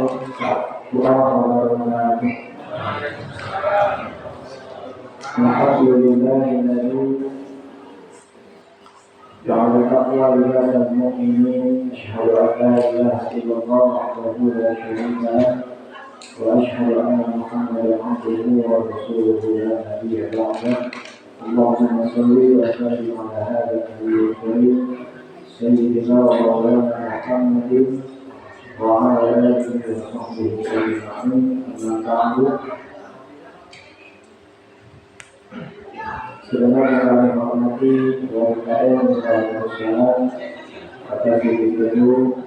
wabarakatuh. Alhamdulillahilladzi ja'ala taqwa libasal mu'minin. Asyhadu an la ilaha illallah wahdahu la syarika lah wa asyhadu anna Muhammadan abduhu wa rasuluhu la nabiyya ba'dah. Allahumma shalli wa sallim ala hadzal nabiyil karim sayyidina wa maulana Muhammadin wa ala alihi wa sahbihi ajma'in. Amma ba'du. Sebenarnya kami hormati UMKM Darussalam atas itu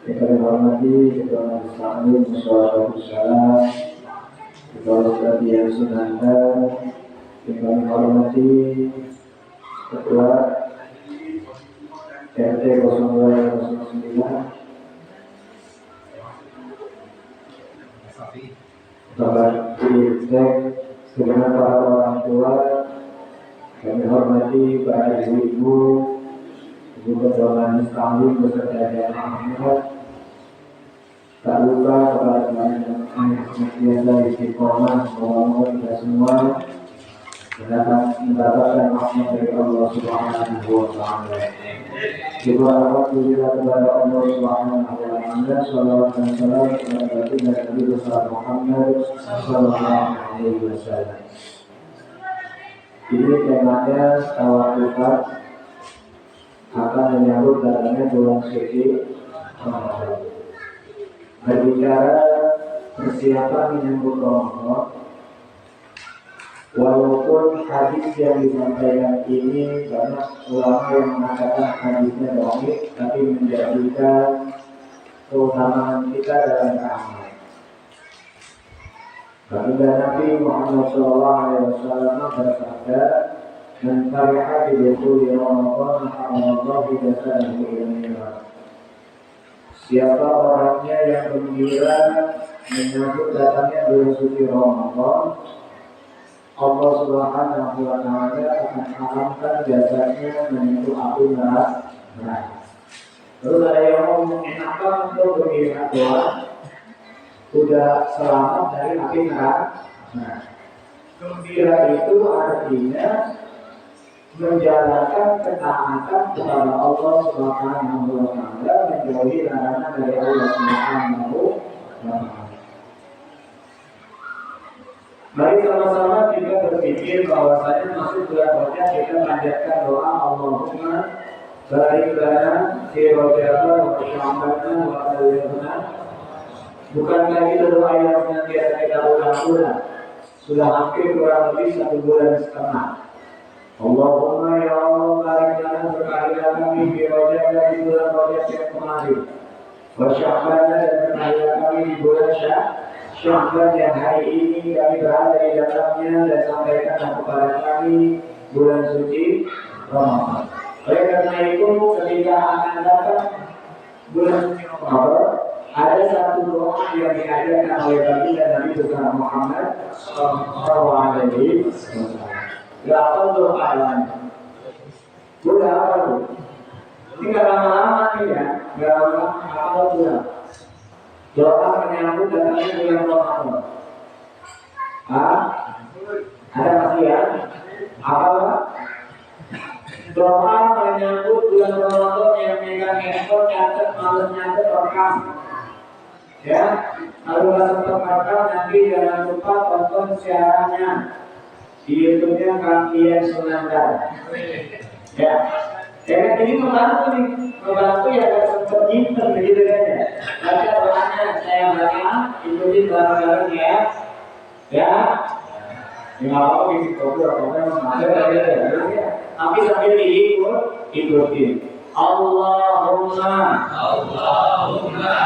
kita hormati Ketua Majelis Musyawarah Darussalam, Ketua Latihan Sunanda, kita hormati Ketua RT 0209, Bapak Dirjen, segenap para orang tua. Kami hormati para ibu-ibu, ibu ketua majelis kami beserta jamaah Ahmad. Tak lupa kepada teman-teman yang senantiasa istiqomah membangun kita semua mendapatkan rahmat dari Allah Subhanahu wa Ta'ala. Kita alhamdulillah kepada Allah Subhanahu wa Ta'ala. Salawat dan salam kepada baginda Nabi besar Muhammad sallallahu alaihi wasallam. Ini temanya tawakufat akan menyambut datangnya bulan suci Ramadan. Berbicara persiapan menyambut Ramadan, walaupun hadis yang disampaikan ini banyak ulama yang mengatakan hadisnya dhaif, tapi menjadikan keutamaan kita dalam beramal. Baginda Nabi Muhammad SAW bersabda, "Man fariha bi dukhuli Ramadan, halallahu jasadahu ila nar." Siapa orangnya yang gembira menyambut datangnya bulan suci Ramadan, Allah Subhanahu wa Ta'ala akan haramkan jasadnya menyentuh api neraka. Terus ada yang ngomong, kenapa untuk gembira doang? Sudah selamat dari api neraka. Nah, gembira itu artinya menjalankan ketaatan kepada Allah Subhanahu wa Ta'ala, menjauhi larangan dari Allah Subhanahu wa Ta'ala. Mari sama-sama kita berpikir bahwasanya masuk bulan Rajab kita panjatkan doa Allahumma barik lana fi Rajab wa Sya'ban wa ballighna. Bukankah itu doa yang senantiasa kita ulang-ulang? Sudah hampir kurang lebih 1,5 bulan. Allahumma ya Allah barik lana berkalilah kami di Rajab dan di bulan Rajab yang kemarin. Wa Sya'ban dan berkalilah kami di bulan Sya'ban yang hari ini kami berada di dalamnya, dan sampaikan kepada kami bulan suci Ramadan. Oleh karena itu ketika akan datang bulan suci Ramadan, ada satu doa yang diajarkan oleh baginda Nabi besar Muhammad sallallahu alaihi wasallam. Apa doanya? Sudah apa tuh? Ini nggak lama-lama nih ya, nggak lama-lama apa sudah. Doa menyambut datangnya bulan Ramadan. Ada masih ya? Apa? Doa menyambut bulan Ramadan yang megang handphone catat, males nyatet rekam. Ya, kalau nggak sempat rekam nanti jangan lupa tonton siarannya di YouTube-nya Kang Ian Sunandar. Ya, ini membantu ya, nggak sempat nyimpen begitu kan ya. Baca doanya saya baca, ikutin bareng-bareng ya. Ya, nggak apa-apa bikin kopi atau apa ya. Tapi sambil ikutin. Allahumma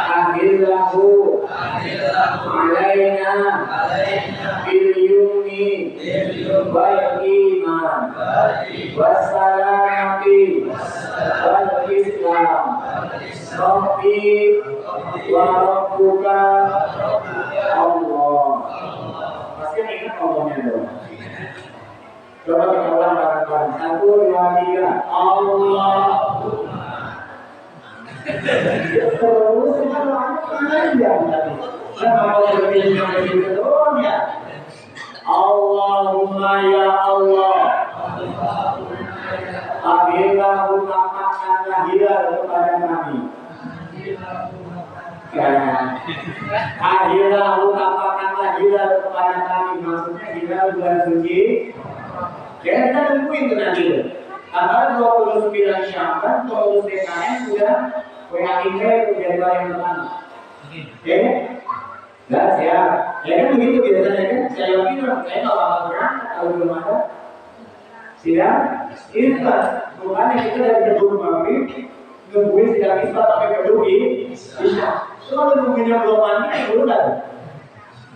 ahillahu alaina bil yumni wal iman wassalamati wal islam rabbi wa rabbuka Allah. Pasti ingat Allahnya dong. Coba kita ulang bareng-bareng. 1, 2, 3. Allahumma. Terus kita panjang tadi. Kenapa berpikir begitu doang ya? Allahumma ya Allah, apabila ungkapan lahir kepada kami. Akhirlah ungkapan lahir kepada kami, maksudnya kita bulan suci. Kita tungguin itu nanti. Tanggal 29 Syawal, pengurus DKM sudah WAIP jadwal yang pertama. Oke? Nah, siap. Ya kan begitu biasanya kan. Saya yakin saya nggak bakal berangkat kalau belum ada. Sidang isbat. Bukannya kita dari gedung maghrib nungguin sidang isbat sampai gedung isya. Cuma nungguinnya belum mandi belum ada.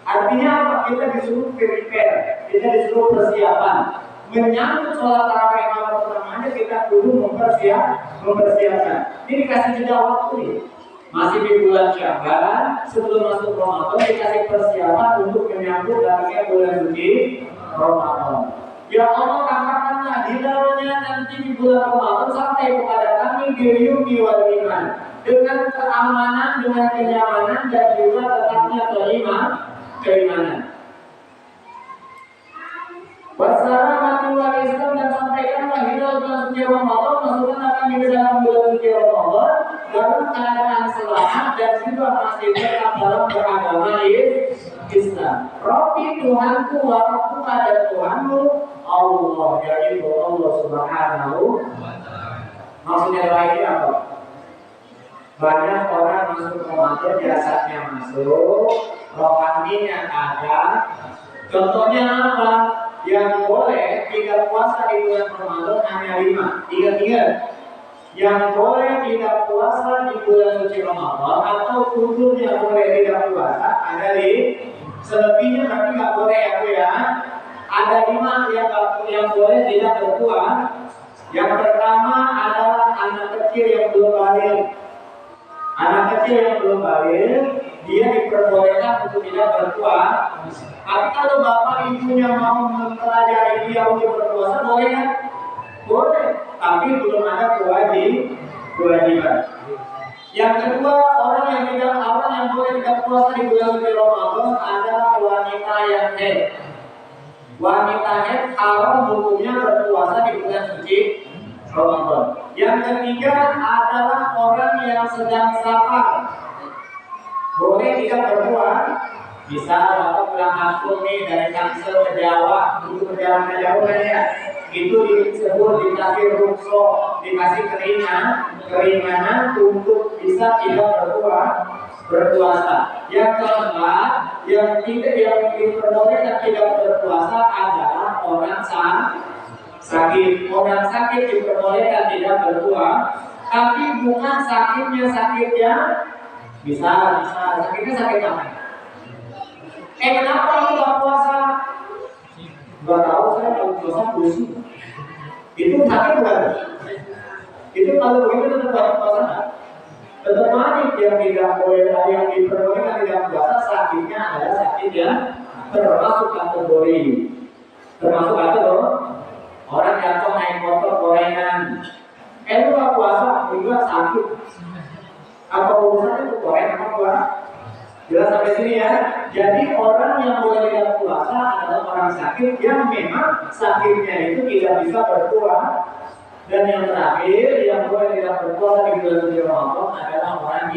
Artinya apa? Kita disuruh prepare, kita disuruh persiapan. Menyambut sholat tarawih malam pertamanya kita dulu mempersiapkan. Ini dikasih jeda waktu nih. Masih di bulan Sya'ban, sebelum masuk Ramadan dikasih persiapan untuk menyambut datangnya bulan suci Ramadan. Ya Allah, katakanlah hilalnya nanti di bulan Ramadan sampai kepada kami biryumi wal iman, dengan keamanan, dengan kenyamanan dan juga tetapnya keimanan. Wassalamualaikum warahmatullahi wabarakatuh. Dan sampaikanlah hilal bulan suci Ramadan, masukkan kami ke dalam bulan suci Ramadan dalam keadaan selamat dan juga masih tetap dalam beragama Islam. Rabbi Tuhanku wa Rabbuka, dan Tuhanmu Allah, yaitu Allah Subhanahu wa Ta'ala. Maksudnya lainnya apa? Banyak orang masuk Ramadan jasadnya masuk, rohaninya ada. Contohnya apa? Yang boleh tidak puasa di bulan Ramadan hanya 5. Ingat-ingat. Yang boleh tidak puasa di bulan suci Ramadan atau kudurnya boleh tidak puasa ada di selebihnya, tapi nggak boleh ya. Ada 5 yang boleh tidak berpuasa. Yang pertama adalah anak kecil yang belum balik. Anak kecil yang belum balik, dia diperbolehkan untuk tidak berpuasa. Tapi kalau bapak ibunya mau mempelajari dia untuk berpuasa, boleh kan? Boleh, tapi belum ada kewajiban. Yang kedua, orang yang boleh tidak puasa di bulan suci Ramadan adalah wanita yang haid. Wanita haid haram hukumnya berpuasa di bulan suci Ramadan. Yang ketiga adalah orang yang sedang safar, boleh tidak berpuasa. Bisa bapak pulang kampung nih dari Tangsel ke Jawa, untuk perjalanan jauh kan ya. Itu disebut dikasih rukso, dikasih keringanan untuk bisa tidak berpuasa. Yang keempat, yang diperbolehkan tidak berpuasa adalah orang sakit. Orang sakit diperbolehkan tidak berpuasa, tapi bukan sakitnya bisa sakitnya sakit apa? Kenapa lu gak puasa? Gak tahu, saya kalau puasa pusing. Itu sakit bukan? Itu kalau begitu tetap puasa kan? Tetap mati. Yang tidak boleh, yang diperbolehkan tidak puasa, sakitnya adalah sakit yang termasuk kategori. Termasuk orang jatuh naik motor gorengan. Lu gak puasa, juga sakit. Apa urusannya itu gorengan apa puasa? Jelas sampai sini ya. Jadi orang yang boleh tidak puasa adalah orang sakit yang memang sakitnya itu tidak bisa berpuasa. Dan yang terakhir yang boleh tidak berpuasa di bulan suci Ramadan adalah orang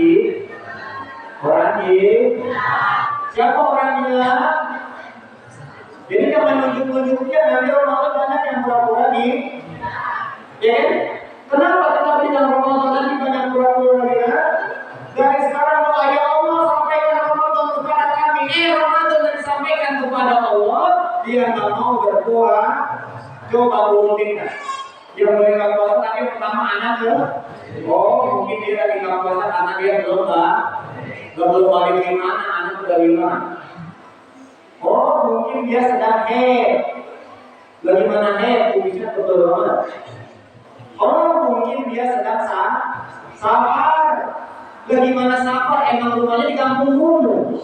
siapa orang gila? Jadi yang menunjuk-nunjuknya nanti Ramadan banyak yang pura-pura ya. Kenapa tetapi dalam Ramadan nanti banyak pura-pura gila? Dari sekarang doa ya Allah sampaikan Ramadan kepada kami. Ramadan dan disampaikan kepada Allah, dia nggak mau berpuasa. Coba urutin kan. Yang boleh nggak puasa tapi pertama anak ke. Mungkin dia lagi nggak puasa karena dia belum balik gimana, anak udah 5. Mungkin dia sedang haid. Bagaimana haid? Bisa betul banget. Mungkin dia sedang safar. Bagaimana safar? Emang rumahnya di kampung dulu.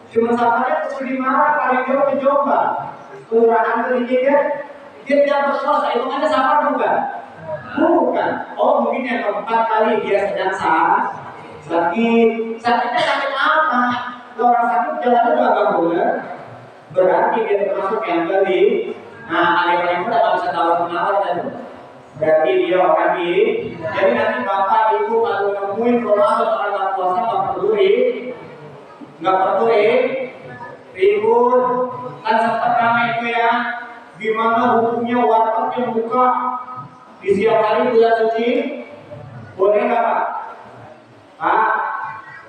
Cuma safarnya ke Sudimara, paling jauh ke Jombang. Kelurahan Kerinjega. Dia tidak berpuasa, itu ada safar bukan? Bukan. Mungkin yang keempat kali dia sedang Sakitnya sakit apa? Kalau orang sakit jalan juga nggak boleh. Berarti dia termasuk yang tadi. Nah, adik-adik kita nggak bisa tawar-menawar dan berarti dia orang ini. Jadi nanti bapak ibu kalau nemuin Ramadan orang puasa nggak peduli, ribut. Kan sempat ramai itu ya. Gimana hukumnya warteg yang buka di siang hari bulan suci? Boleh nggak Pak? Pak,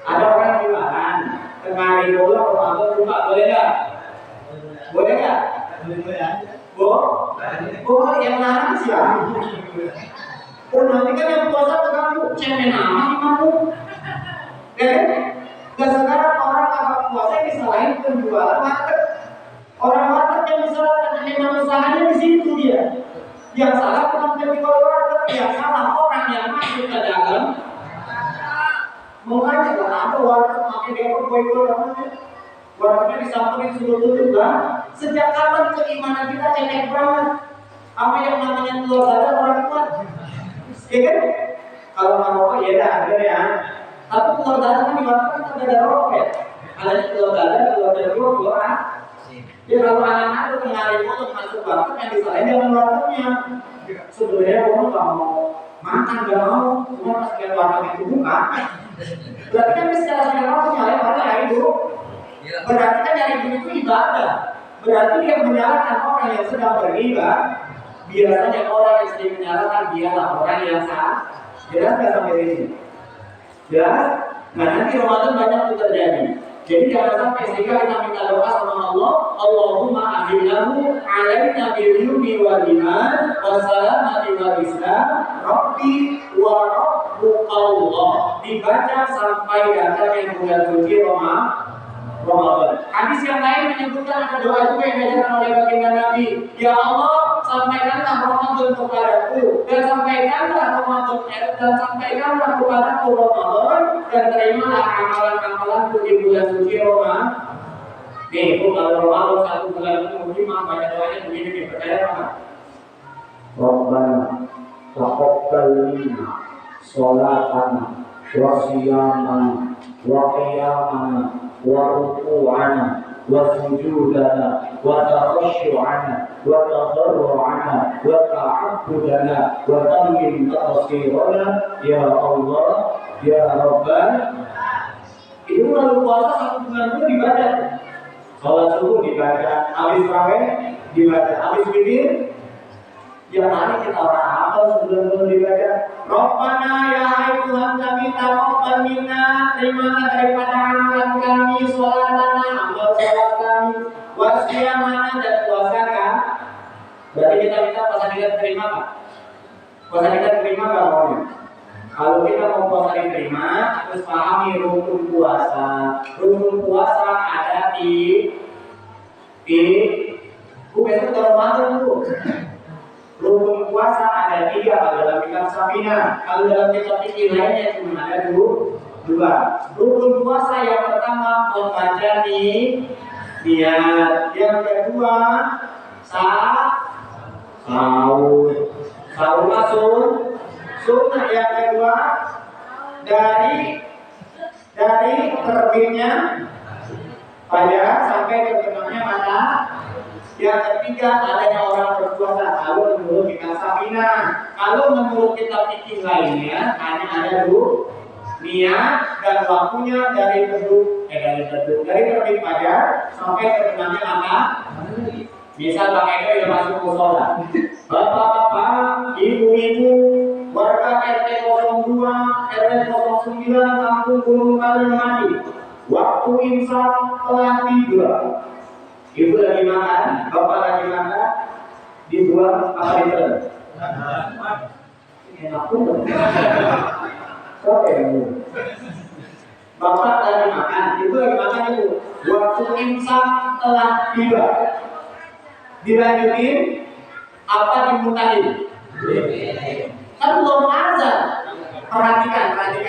ada orang jualan tengah hari bola Ramadan buka, boleh nggak? Boleh nggak? Boleh, yang larang siapa? Oh nanti kan yang puasa terganggu, cemen amat kamu. Dan sekarang orang agak puasa ini selain penjualan warteg. Orang warteg yang misalnya memang usahanya di situ dia. Yang salah bukan penjual warteg, yang salah orang yang masuk ke dalam. Makanya kalau ada warteg makin dia berboikot namanya. Wartegnya disamperin suruh tutup kan? Sejak kapan keimanan kita cetek banget? Apa yang namanya telur dadar orang kuat? Ya kan? Kalau ngerokok ya ada ya. Tapi telur dadar kan di warteg kan ada rokok ya. Ada telur dadar, telur dadar orang. Ya kalau anak-anak itu mengalir untuk masuk warteg yang disalahin dalam wartegnya. Sebenarnya orang nggak mau makan, nggak mau. Cuma pas lihat warteg itu buka. Berarti kan secara general nyalain warteg itu. Berarti kan dari itu ibadah. Berarti dia menyalahkan orang yang sedang beribadah. Biasanya orang yang sedang menyalahkan dialah orang yang sah. Jelas nggak sampai di sini? Jelas? Nah nanti Ramadan banyak itu terjadi. Jadi jangan sampai sehingga kita minta doa sama Allah, Allahumma ahillahu alaina bil-yumni wal iman wa salamati wal islam rabbi wa rabbukallah. Dibaca sampai datangnya bulan suci Ramadan. Hadis yang lain menyebutkan ada doa juga yang diajarkan oleh baginda Nabi. Ya Allah, sampaikanlah Ramadan kepadaku dan sampaikanlah kepadaku Ramadan dan terimalah amalan-amalanku di bulan suci Ramadan. Nih, kalau Ramadan satu bulan itu mah banyak doanya begini dipercaya apa? Rabbana taqabbal minna sholatana wa siyamana wa qiyamana وركوعنا وسجودنا وتخشعنا وتضرعنا وتعبدنا وتمم تقصيرنا يا الله يا رب. Itu lalu puasa satu bulan itu dibaca. Salat subuh dibaca, habis tarawih dibaca, habis witir. Yang hari kita orang hafal sebelum dibaca. Rabbana ya hai Tuhan kami taqabbal minna, terimalah daripada amalan kami, sholatana, amal sholat kami, wasiyamana dan puasa kan. Berarti kita minta puasa kita terima Pak. Puasa kita terima Pak maunya. Kalau kita mau puasa diterima, harus pahami rukun puasa. Rukun puasa ada di besok Ramadan tuh. Rukun puasa ada 3 kalau dalam kitab Safina. Kalau dalam kitab fikih lainnya cuma ada 2. Rukun puasa yang pertama membaca niat. Yang kedua sahur masuk sunnah. Yang kedua dari terbitnya fajar sampai terbenamnya matahari. Yang ketiga adanya orang berpuasa kalau menurut kitab Safina. Kalau menurut kitab fikih lainnya hanya ada 2 niat dan waktunya dari terbit fajar sampai terbenamnya matahari. Misal Pak Eko yang masuk musola, bapak-bapak, ibu-ibu, warga RT 02, RT 09, kampung Gunung Kalimati, waktu imsak telah tiba. Ibu lagi makan, bapak lagi makan, dibuang apa itu? Enak pun. Siapa yang mau? Bapak lagi makan, ibu lagi makan itu. Waktu imsak telah tiba. Dilanjutin, apa dimuntahin? Kan belum azan. Perhatikan tadi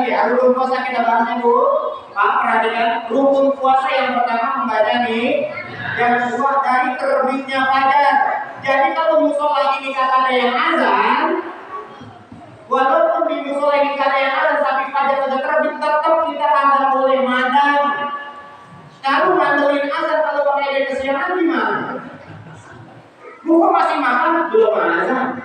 ya. Rukun puasa kita bahasnya dulu. Pak, perhatikan rukun puasa yang pertama membaca nih, yang kedua dari terbitnya fajar. Jadi kalau musola ini kata ada yang azan, Walaupun di musola kita yang ada tapi pada sudah terbit tetap kita akan boleh madang. Kalau ngandelin azan kalau pakai kesiangan gimana? Bukan masih makan belum azan.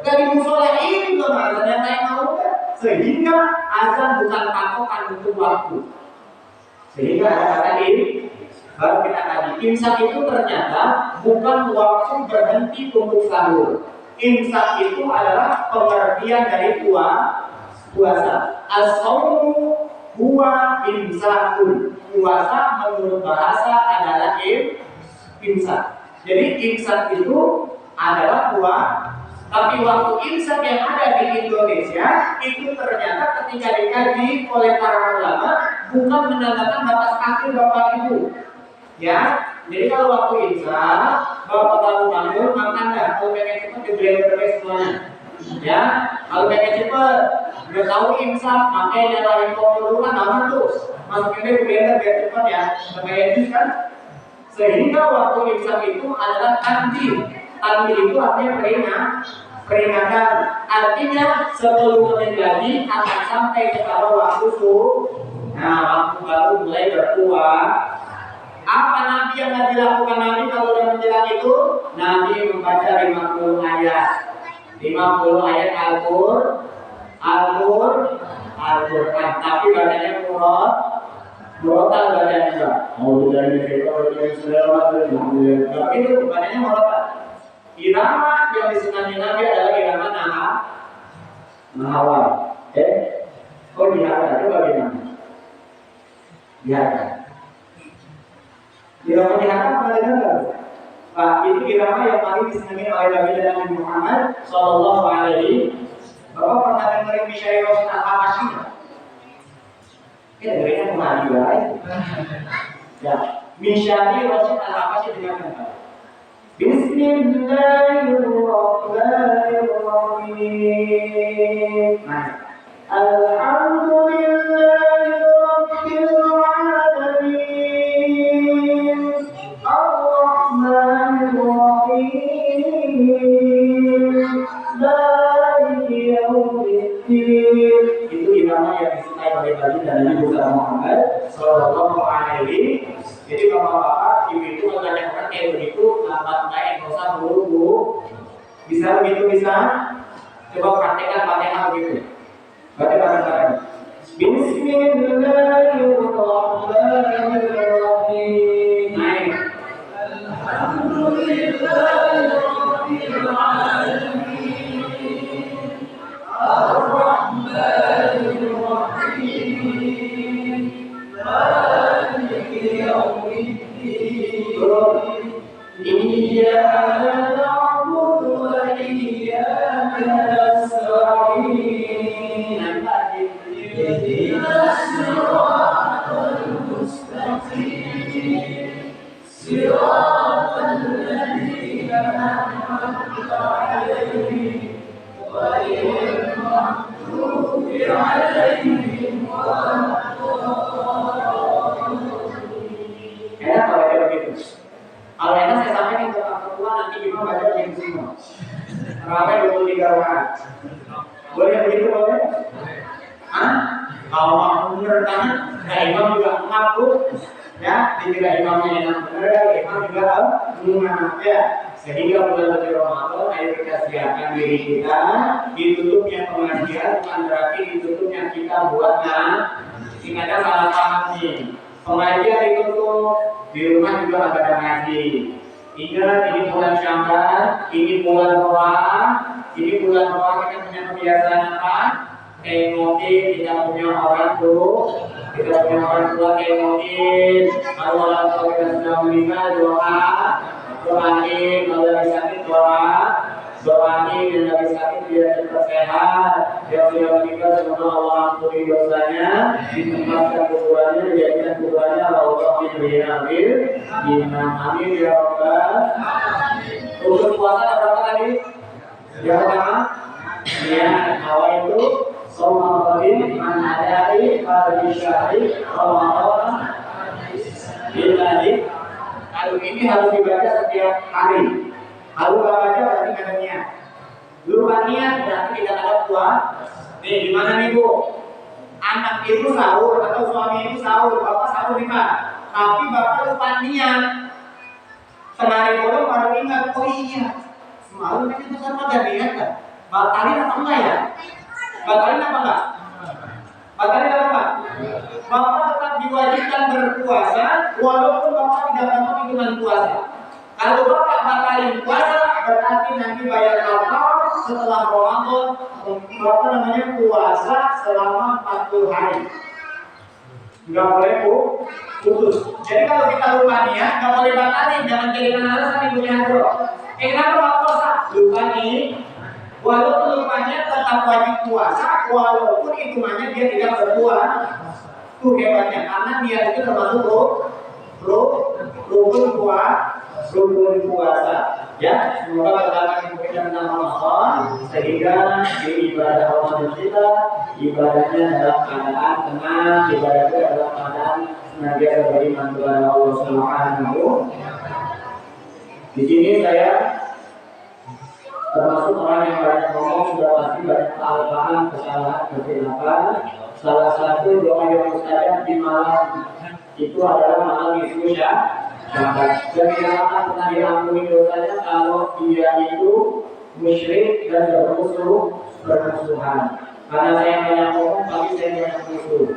Dari musola ini belum azan yang lain mau kan? Sehingga azan bukan patokan untuk waktu. Sehingga ada kata ini baru kita kaji. Imsak itu ternyata bukan waktu berhenti untuk sahur. Imsak itu adalah pengertian dari puasa. As-shaumu huwa imsakun. Puasa menurut bahasa adalah imsak. Jadi imsak itu adalah puasa. Tapi waktu imsak yang ada di Indonesia itu ternyata ketika dikaji oleh para ulama bukan menandakan batas akhir Bapak Ibu. Ya, jadi kalau waktu imsak Bapak bangun makan dah. Kalau pengen cepat dibeli semuanya. Ya, kalau pengen cepat udah tahu imsak makanya nyalain kompor dulu kan aman tuh. Masukin ke blender biar cepat ya. Kayak jus kan. Sehingga waktu imsak itu adalah takdir. Takdir itu artinya peringatan. Artinya 10 menit lagi akan sampai kepada waktu subuh. Nah, waktu baru mulai berpuasa. Apa Nabi yang Nabi lakukan Nabi kalau sudah menjelang itu? Nabi membaca 50 ayat. 50 ayat Al-Qur'an. Tapi bacanya murotal bacanya enggak. Mau dari tapi itu bacanya murotal. Irama yang disunahkan Nabi adalah irama nahawal. Dihara itu bagaimana? Dihara. Irama dihara pernah dengar? Pak, itu irama yang paling disenangi oleh Nabi dan Nabi Muhammad Sallallahu Alaihi. Bapak pernah dengerin Misyair Rasul Al-Habashi? Dengerin yang juga ya, Misyair Rasul Al-Habashi dengarkan. Bismillahirrahmanirrahim. Alhamdulillahirabbil alamin. Ar-Rahmanirrahim. Maliki yaumiddin. Itu irama yang disukai oleh Nabi dan Nabi Muhammad Sallallahu Alaihi. Jadi bapak-bapak, ibu itu membaca Quran kayak begitu, lambat naik, nggak usah buru-buru. Bisa begitu bisa? Coba praktekkan Fatihah begitu. Baca bareng-bareng. Bismillahirrahmanirrahim. Naik. Alhamdulillahirabbil alamin. Ar-Rahmanirrahim. Maliki yaumiddin. Iyyaka na'budu wa iyyaka nasta'in. Ihdinas siratal mustaqim. Siratal ladzina an'amta 'alaihim ghairil maghdubi 'alaihim waladdallin. Enak kalau kayak begitu. Kalau enak saya sampaikan ke Pak Ketua nanti gimana baca yang semua. Ramai 23 rakaat. Boleh begitu boleh? Kalau mau bener kan, imam juga ngaku, ya, tidak imamnya yang benar, imam juga mengaku ya. Sehingga bulan suci Ramadan, ayo kita siapkan diri kita, ditutupnya pengajian bukan berarti ditutupnya kita buat Ingat salah paham nih. Pengajian ditutup, di rumah juga ada ngaji. Ingat ini bulan Syawal, ini bulan Ramadan, ini bulan Ramadan kita punya kebiasaan apa? Tengokin, kita punya orang tua, tengokin. Kalau orang tua kita sudah meninggal, doain. Kalau lagi sakit doain. Dan lagi sakit biar cepat sehat. Yang sudah meninggal semoga Allah ampuni dosanya, ditempatkan kuburannya, dijadikan kuburannya Allah amin. Amin ya Rabbal. Untuk puasa ada berapa tadi? Ya pertama, ya awal itu Ramadan man adai pada syahri Ramadan billahi. Kalau ini harus dibaca setiap hari. Kalau nggak baca berarti nggak ada niat. Lupa niat berarti tidak ada puasa. Nih gimana nih Bu? Anak ibu sahur atau suami ibu sahur, bapak sahur nih Pak. Tapi bapak lupa niat. Sehari bolong baru ingat, oh iya, semalam kan itu sama ada niat kan? Batalin apa enggak ya? Batalin apa enggak? Batalin apa enggak? Bapak tetap diwajibkan berpuasa walaupun bapak tidak dapat hitungan puasa. Kalau bapak batalin puasa berarti nanti bayar kafar setelah Ramadan, apa namanya, puasa selama 40 hari. Nggak boleh putus. Jadi kalau kita lupa niat, nggak boleh batalin, jangan jadikan alasan ibunya bro. Kenapa nggak puasa? Lupa nih. Walaupun lupanya tetap wajib puasa, walaupun hitungannya dia tidak berpuasa. Itu hebatnya, karena dia itu termasuk rukun puasa. Ya, semoga berkata kita tentang Ramadan sehingga di ibadah Ramadan kita ibadahnya dalam keadaan tenang, ibadahnya dalam keadaan senantiasa beri bantuan Allah Subhanahu. Di sini saya termasuk orang yang banyak ngomong, sudah pasti banyak kesalahan kesilapan. Salah satu doa yang mustajab di malam itu adalah malam nisfu Syaban. Dan diharapkan pernah diampuni dosanya kalau dia itu musyrik dan bermusuhan. Karena saya banyak ngomong, tapi saya banyak musuh.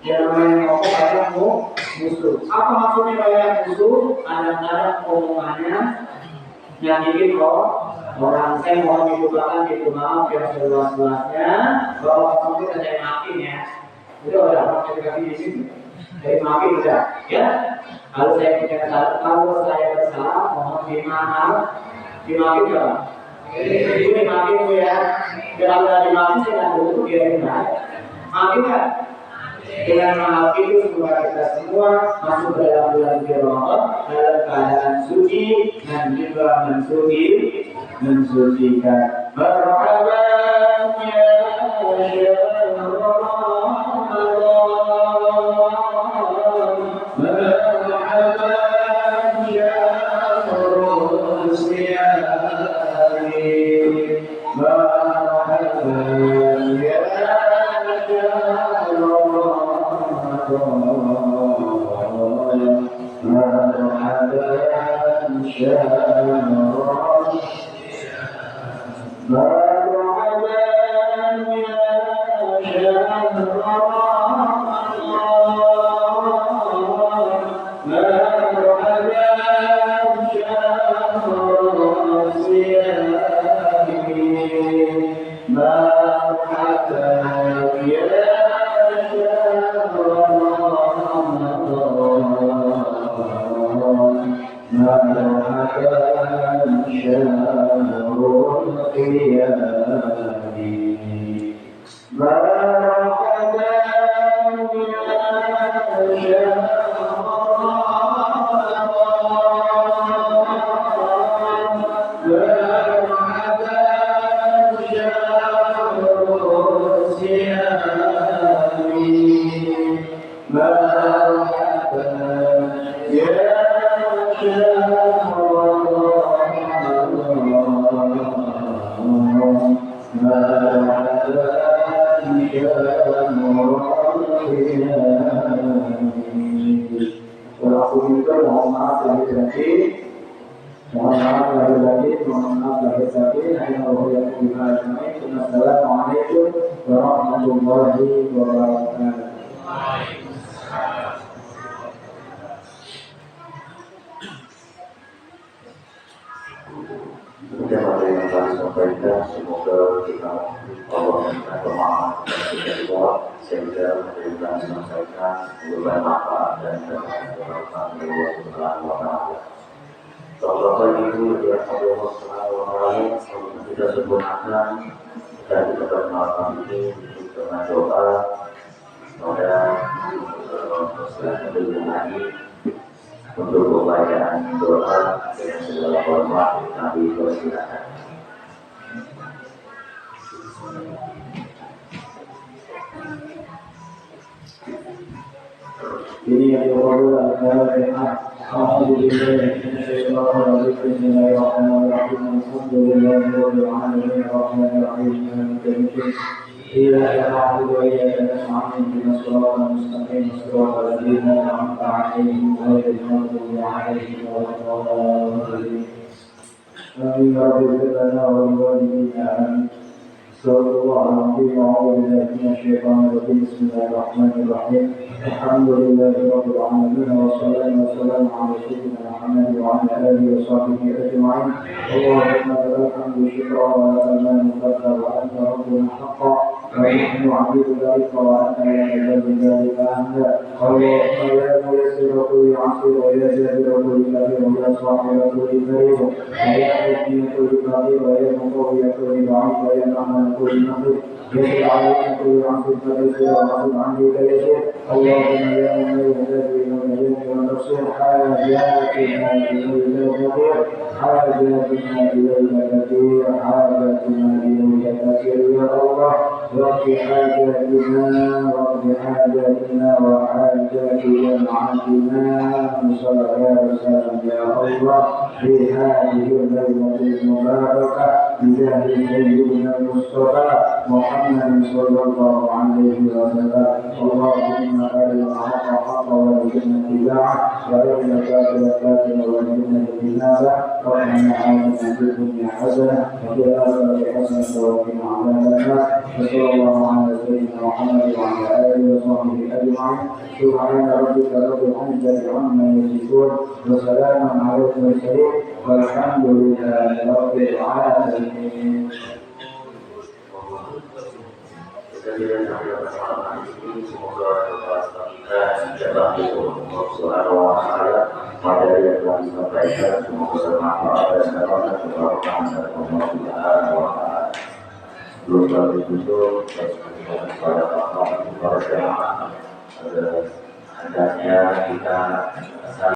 Yang namanya ngomong banyak musuh. Apa maksudnya banyak musuh? Kadang-kadang omongannya nyakitin orang. Saya mohon dibukakan pintu maaf yang seluas-luasnya bahwa mungkin saya maafin ya. Itu udah komunikasi di sini. Jadi maafin udah, ya. Kalau saya punya kesalahan, kalau saya bersalah, mohon dimaafin ya. Ibu dimaafin Bu ya. Kalau udah dimaafin saya nggak dulu biarin aja. Maafin nggak? Dengan maafin itu semoga kita semua masuk ke dalam bulan Ramadan dalam keadaan suci dan juga mensucikan. Marhaban ya syahrul Ramadan, marhaban syahrul siyami, marhaban ya syahrul مرحبا Assalamualaikum warahmatullahi wabarakatuh. Yang kami sampaikan, semoga kita Allah memberikan pemahaman kita juga sehingga memberikan sampaikan beberapa manfaat dan bermanfaat dari Allah Subhanahu wa Ta'ala. Bapak Ibu yang Allah Subhanahu wa Ta'ala, kita sempurnakan dan kita bermalam ini dengan doa. Semoga kita lagi untuk pembacaan doa dengan segala hormat Nabi persilakan. ini yang diperlukan adalah أعوذ بالله من الشيطان الرجيم بسم الله الرحمن الرحيم الحمد لله رب العالمين الرحمن الرحيم مالك يوم الدين إياك نعبد وإياك نستعين اهدنا الصراط المستقيم صراط الذين أنعمت عليهم غير المغضوب عليهم ولا الضالين آمين رب اغفر لنا ولوالدينا آمين صلى الله عليه وأعوذ بالله من الشيطان الرجيم بسم الله الرحمن الرحيم الحمد لله رب العالمين والصلاة والسلام على سيدنا محمد وعلى آله وصحبه أجمعين اللهم لك الحمد شكرا ولك المن فضلا وأنت ربنا حقا ونحن عبيد ذلك وأنت لا تزال ذلك أهلا اللهم يا ميسر كل عسير ويا جابر كل كبير ويا صاحب كل كريم ويا مؤمن كل كبير ويا مقوي كل ضعيف ويا رحمن كل نصير يسر عليك كل عسير فيسر وعسير عنك يسير اللهم يا من يهتدي الى الجنه ونصير حاجاتنا اليك كثير حاجاتنا اليك كثير حاجاتنا اليك كثير يا الله رب حاجاتنا رب حاجاتنا وحاجات جمعتنا صلوات وسلام يا الله في هذه الليله المباركه بجاه سيدنا المصطفى محمد صلى الله عليه وسلم اللهم ارنا الحق حقا وارزقنا اتباعه وارنا الباطل باطلا وارزقنا اجتنابه ربنا آتنا في الدنيا حسنه وفي الاخره حسنه وقنا عذاب النار وصلى الله على سيدنا محمد وعلى اله وصحبه اجمعين سبحان ربك رب العزه عما يصفون وسلام على المرسلين والحمد لله رب العالمين. Semoga kita dijabah Allah Subhanahu wa Ta'ala materi yang telah disampaikan semoga bermanfaat dan dapat keberkahan dari Allah Subhanahu wa Ta'ala. Belum lagi tutup kepada para jemaah hendaknya kita